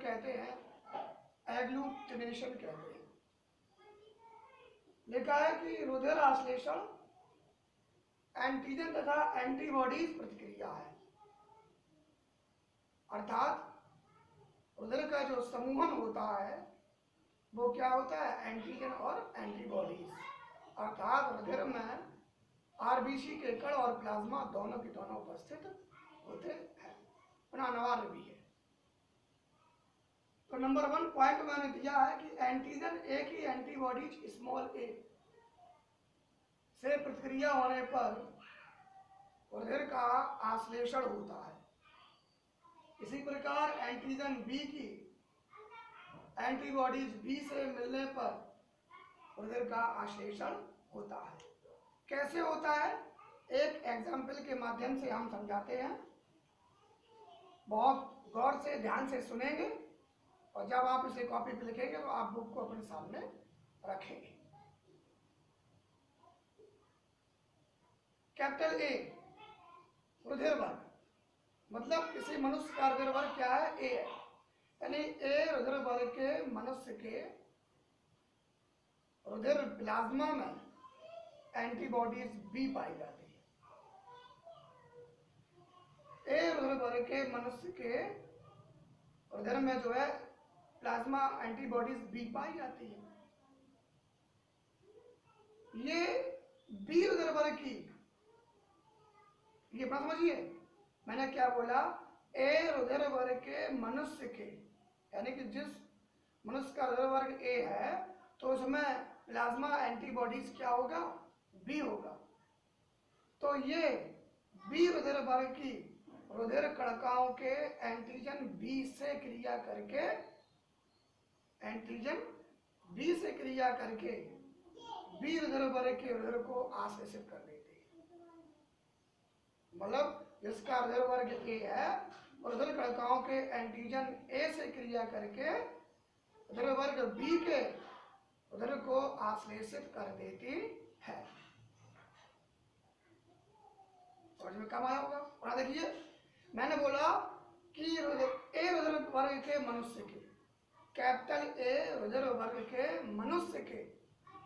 कहते हैं, एग्लूटिनेशन कहते हैं। लिखा है कि रुधिर आश्लेषण एंटीजन तथा एंटीबॉडीज प्रतिक्रिया है, अर्थात रुधिर का जो समूहन होता है वो क्या होता है, एंटीजन और एंटीबॉडीज, अर्थात रुधिर में आरबीसी के कण और प्लाज्मा दोनों के दोनों उपस्थित होते हैं, अनिवार्य भी है। तो नंबर 1 पॉइंट मैंने दिया है कि एंटीजन ए की एंटीबॉडीज स्मॉल ए से प्रतिक्रिया होने पर रुधिर का आश्लेषण होता है। इसी प्रकार एंटीजन बी की एंटीबॉडीज बी से मिलने पर रुधिर का आश्लेषण होता है। कैसे होता है, एक एग्जाम्पल के माध्यम से हम समझाते हैं। बहुत गौर से ध्यान से सुनेंगे और जब आप इसे कॉपी पे लिखेंगे तो आप बुक को अपने सामने रखेंगे। कैपिटल ए रुधिर वर्ग, मतलब किसी मनुष्य का रुधिर वर्ग क्या है, ए है, यानी ए रुधिर वर्ग के मनुष्य के रुधिर प्लाज्मा में एंटीबॉडीज बी पाई जाती है। ए रुधिर वर्ग के मनुष्य के रुधिर में जो है प्लाज्मा एंटीबॉडीज बी पाई जाती है। ये बी रुधिर वर्ग की, ये बात समझिए, मैंने क्या बोला, ए रुधिर वर्ग के मनुष्य के, यानी कि जिस मनुष्य का रुधिर वर्ग ए है तो उसमें प्लाज्मा एंटीबॉडीज क्या होगा, बी होगा। तो ये बी रुधिर वर्ग की रुधिर कणिकाओं के एंटीजन बी से क्रिया करके, एंटीजन बी से क्रिया करके बी रुधिर वर्ग के रुधिर को आश्लेषित कर देते हैं। मतलब जिसका रुधिर वर्ग ए है, रुधिर कणिकाओं के एंटीजन ए से क्रिया करके रुधिर वर्ग बी के रुधिर को आश्लेषित कर देती है। समझ में कम आया होगा। और देखिए मैंने बोला कि ए रुधिर वर्ग के मनुष्य के, कैपिटल ए रुधिर वर्ग के मनुष्य के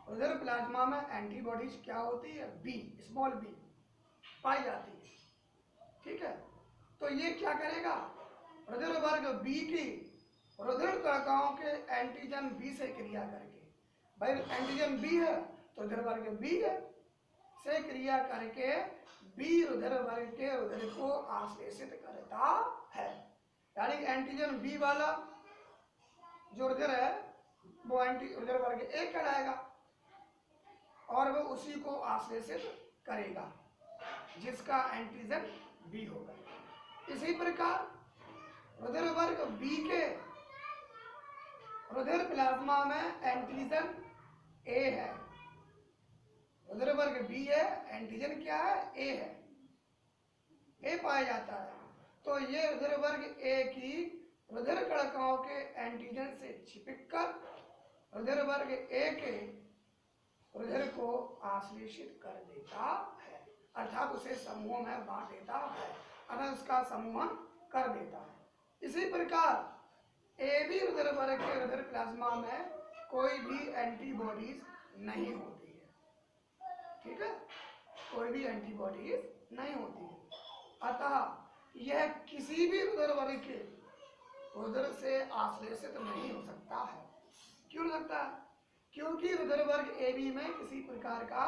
रुधिर प्लाज्मा में एंटीबॉडीज क्या होती है, बी, स्मॉल बी पाई जाती है। ठीक है, तो ये क्या करेगा, रुधिर वर्ग बी की रुधिर कणिकाओं के एंटीजन बी से क्रिया करके, भाई एंटीजन बी है तो रुधिर वर्ग बी है, से क्रिया करके बी रुधिर वर्ग के रुधिर को आश्लेषित करता है। यानी एंटीजन बी वाला जो रुधिर है वो रुधिर वर्ग ए कहलाएगा और वो उसी को आश्लेषित करेगा जिसका एंटीजन बी होगा। इसी प्रकार रुधिर वर्ग बी के रुधिर प्लाज्मा में एंटीजन ए है, रुधिर वर्ग बी है, एंटीजन क्या है, ए है, ए पाया जाता है। तो ये रुधिर वर्ग ए की रुधिर कणिकाओं के एंटीजन से चिपककर रुधिर वर्ग ए के रुधिर को आश्लेषित कर देता है, अर्थात उसे समूह में बांट देता है, अर्थात उसका समूहन कर देता है। इसी प्रकार ए बी रुधिर वर्ग के रुधिर प्लाज्मा में कोई भी एंटीबॉडीज नहीं होती है। ठीक है, कोई भी एंटीबॉडीज नहीं होती है, अतः यह किसी भी रुधिर वर्ग के रुधिर से आश्लेषित नहीं हो सकता है। क्यों नहीं सकता है? क्योंकि रुधिर वर्ग ए बी में किसी प्रकार का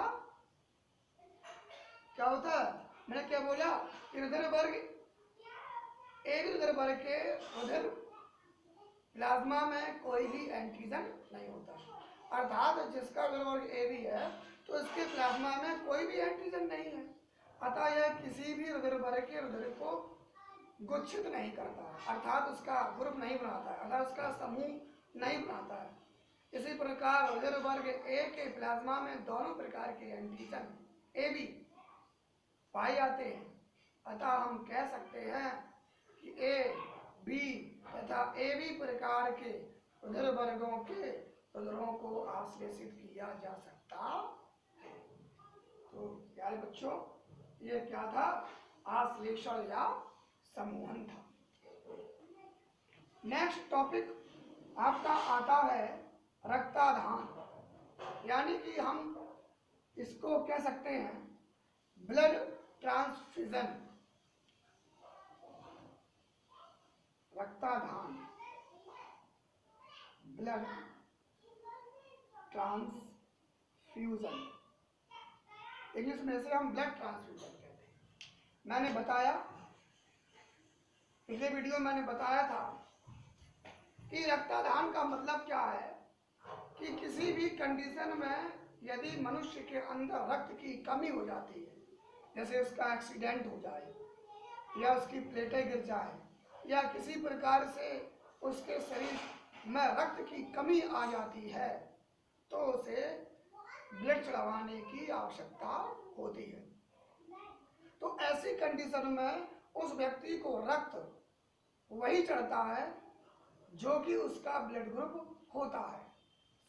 क्या होता है, मैंने क्या बोला कि रुधिर वर्ग ए बी रुधिर वर्ग के रुधिर प्लाज्मा में कोई भी एंटीजन नहीं होता, अर्थात जिसका रुधिर वर्ग ए बी है तो इसके प्लाज्मा में कोई भी एंटीजन नहीं है, अतः यह किसी भी रुधिर वर्ग के रुधिर को गुच्छित नहीं करता है, अर्थात उसका ग्रुप नहीं बनाता है, अर्थात उसका समूह नहीं बनाता है। इसी प्रकार रुधिर वर्ग ए के प्लाज्मा में दोनों प्रकार के एंटीजन ए बी पाए जाते हैं, अतः हम कह सकते हैं कि ए बी तथा ए बी प्रकार के रुधिर वर्गों के रुधिरों को आश्लेषित किया जा सकता है। तो प्यारे बच्चों, ये क्या था, आश्लेषण या समूहन था। नेक्स्ट टॉपिक आपका आता है रक्ताधान, यानी कि हम इसको कह सकते हैं ब्लड ट्रांसफ्यूजन। रक्ताधान, ब्लड ट्रांसफ्यूजन, इंग्लिश में इसे हम ब्लड ट्रांसफ्यूजन कहते हैं। मैंने बताया पिछले वीडियो में मैंने बताया था कि रक्तादान का मतलब क्या है कि किसी भी कंडीशन में यदि मनुष्य के अंदर रक्त की कमी हो जाती है, जैसे उसका एक्सीडेंट हो जाए या उसकी प्लेटें गिर जाए या किसी प्रकार से उसके शरीर में रक्त की कमी आ जाती है, तो उसे ब्लड चढ़वाने की आवश्यकता होती है। तो ऐसी कंडीशन में उस व्यक्ति को रक्त वही चढ़ता है जो कि उसका ब्लड ग्रुप होता है।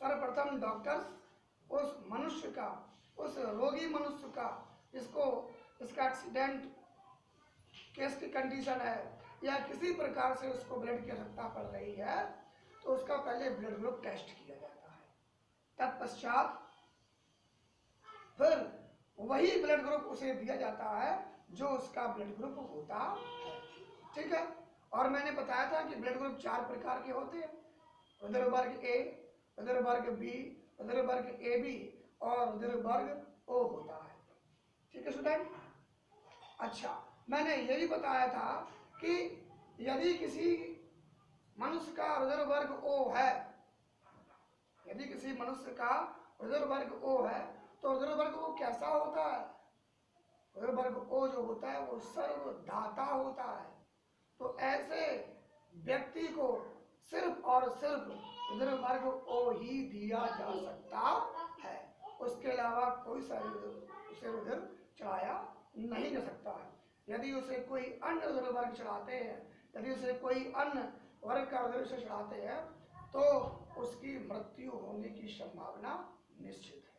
सर्वप्रथम डॉक्टर्स उस मनुष्य का, उस रोगी मनुष्य का, इसका एक्सीडेंट केस की कंडीशन है या किसी प्रकार से उसको ब्लड की आवश्यकता पड़ रही है, तो उसका पहले ब्लड ग्रुप टेस्ट किया जाता है। तत्पश्चात फिर वही ब्लड ग्रुप उसे दिया जाता है जो उसका ब्लड ग्रुप होता है। ठीक है। और मैंने बताया था कि ब्लड ग्रुप 4 प्रकार के होते हैं, उदर वर्ग ए, उदर वर्ग बी, उदर वर्ग ए बी और उदर वर्ग ओ होता है। ठीक है स्टूडेंट। अच्छा, मैंने ये भी बताया था कि यदि किसी मनुष्य का उदर वर्ग ओ है, यदि किसी मनुष्य का उदर वर्ग ओ है, तो उदर वर्ग ओ कैसा होता है? उदर वर्ग ओ जो होता है वो सर्वदाता होता है। तो ऐसे व्यक्ति को सिर्फ और सिर्फ उदर वर्ग ओ ही दिया जा सकता है, उसके अलावा कोई उसे उधर चढ़ाया नहीं जा सकता है। यदि उसे कोई अन्य उदर वर्ग चढ़ाते हैं, यदि उसे कोई अन्य वर्ग का उदर से चढ़ाते हैं, तो उसकी मृत्यु होने की संभावना निश्चित है।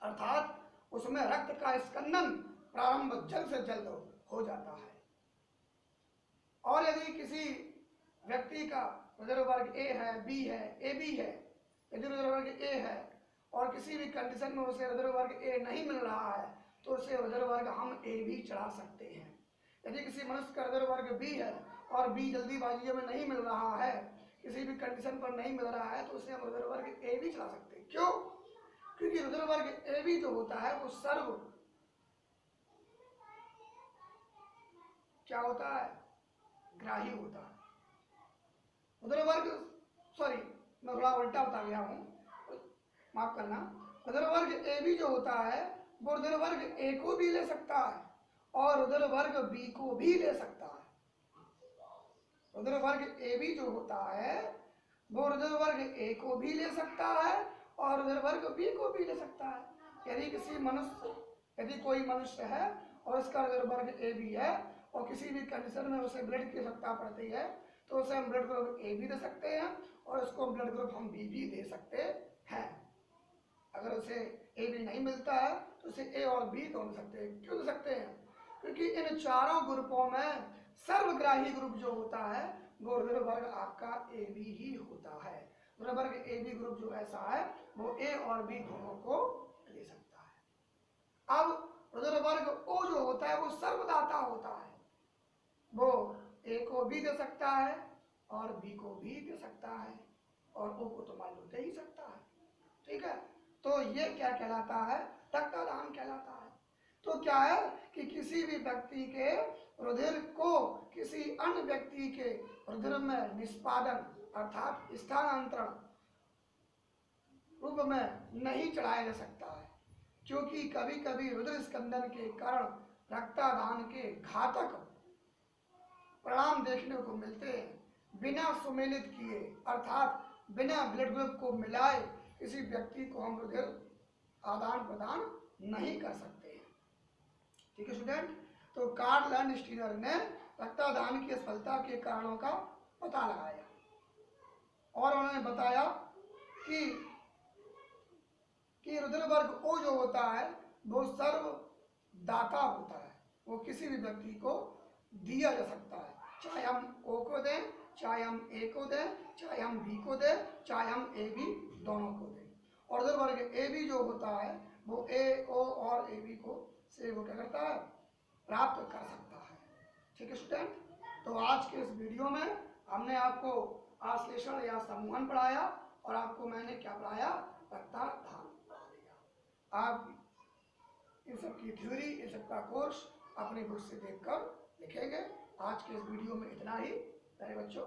अर्थात उसमें रक्त का स्कंदन प्रारंभ जल्द से जल्द हो जाता है। और यदि किसी व्यक्ति का उदर वर्ग ए है, बी है, ए बी है, यदि उदर वर्ग ए है और किसी भी कंडीशन में उसे उदर वर्ग ए नहीं मिल रहा है, तो उसे उदर वर्ग हम ए भी चढ़ा सकते हैं। यदि किसी मनुष्य का उदर वर्ग बी है और बी जल्दीबाजी में नहीं मिल रहा है, किसी भी कंडीशन पर नहीं मिल रहा है, तो उसे हम उदर वर्ग ए भी चढ़ा सकते हैं। क्यों? क्योंकि उदर वर्ग ए बी जो होता है वो सर्व क्या होता है? ग्राही होता है। उदर वर्ग, सॉरी मैं थोड़ा उल्टा बता गया हूं, माफ करना। उदर वर्ग ए बी जो होता है वो उदर वर्ग ए को भी ले सकता है और उदर वर्ग बी को भी ले सकता है। उदर वर्ग ए बी जो होता है वो उदर वर्ग ए को भी ले सकता है और उदर वर्ग बी को भी ले सकता है। यदि कोई मनुष्य है और उसका उदर वर्ग ए बी है और किसी भी कंडीशन में उसे ब्लड की आवश्यकता पड़ती है, तो उसे हम ब्लड ग्रुप ए भी दे सकते हैं और उसको ब्लड ग्रुप हम बी भी दे सकते हैं। अगर उसे ए बी नहीं मिलता है तो उसे ए और बी दोनों दे सकते हैं। क्यों दे सकते हैं? क्योंकि इन चारों ग्रुपों में सर्वग्राही ग्रुप जो होता है वो उदर वर्ग आपका ए बी ही होता है। उदर वर्ग ए बी ग्रुप जो ऐसा है वो ए और बी दोनों को ले सकता है। अब उदर वर्ग ओ जो होता है वो सर्वदाता होता है, वो ए को भी दे सकता है और बी को भी दे सकता है और ओ को तो मान लो दे ही सकता है। ठीक है। तो ये क्या कहलाता है? रक्तदान कहलाता है। तो क्या है कि किसी भी व्यक्ति के रुधिर को किसी अन्य व्यक्ति के रुधिर में निष्पादन अर्थात स्थानांतरण रूप में नहीं चढ़ाया जा सकता है, क्योंकि कभी कभी रुधिर स्कंदन के कारण रक्तदान के घातक परिणाम देखने को मिलते हैं। बिना सुमेलित किए अर्थात बिना ब्लड ग्रुप को मिलाए किसी व्यक्ति को हम रुधिर आदान प्रदान नहीं कर सकते हैं। ठीक है स्टूडेंट। तो कार्ल लैंडस्टीनर ने रक्तदान की असफलता के कारणों का पता लगाया और उन्होंने बताया कि रुधिर वर्ग ओ जो होता है वो सर्वदाता होता है, वो किसी भी व्यक्ति को दिया जा सकता है। चाहे हम ओ को दें, चाहे हम ए को दें, चाहे हम बी को दें, चाहे हम ए बी दोनों को दें। ऑर्डर वर्ग ए बी जो होता है वो ए ओ और ए बी को से वो क्या करता है, प्राप्त कर सकता है। ठीक है स्टूडेंट, तो आज के इस वीडियो में हमने आपको आश्लेषण या समूहन पढ़ाया और आपको मैंने क्या पढ़ाया, प्रत्याधान पढ़ा दिया। आप इन सब की थ्योरी, इन सब का कोर्स अपनी बुक से देखकर लिखेंगे। आज के इस वीडियो में इतना ही। प्यारे बच्चों,